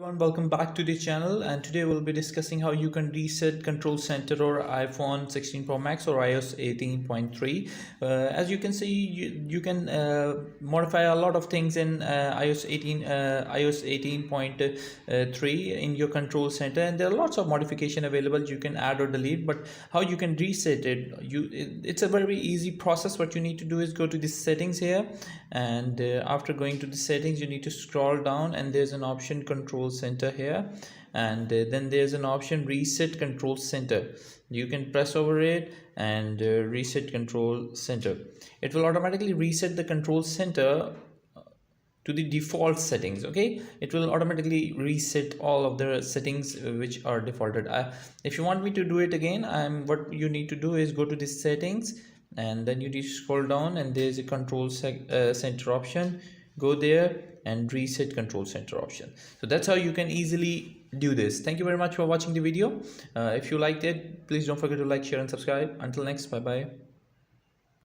Everyone, welcome back to the channel, and today we'll be discussing how you can reset control center or iPhone 16 Pro Max or iOS 18.3. As you can see, you can modify a lot of things in iOS 18.3 in your control center, and there are lots of modification available. You can add or delete, but how you can reset it's a very easy process. What you need to do is go to the settings here, and after going to the settings, you need to scroll down, and there's an option control center here, and then there's an option reset control center. You can press over it and reset control center. It will automatically reset the control center to the default settings. Okay, it will automatically reset all of the settings which are defaulted. If you want me to do it again, what you need to do is go to the settings, and then you need to scroll down, and there's a control center option. Go there and reset control center option. So that's how you can easily do this. Thank you very much for watching the video. If you liked it, please don't forget to like, share and subscribe. Until next, bye bye.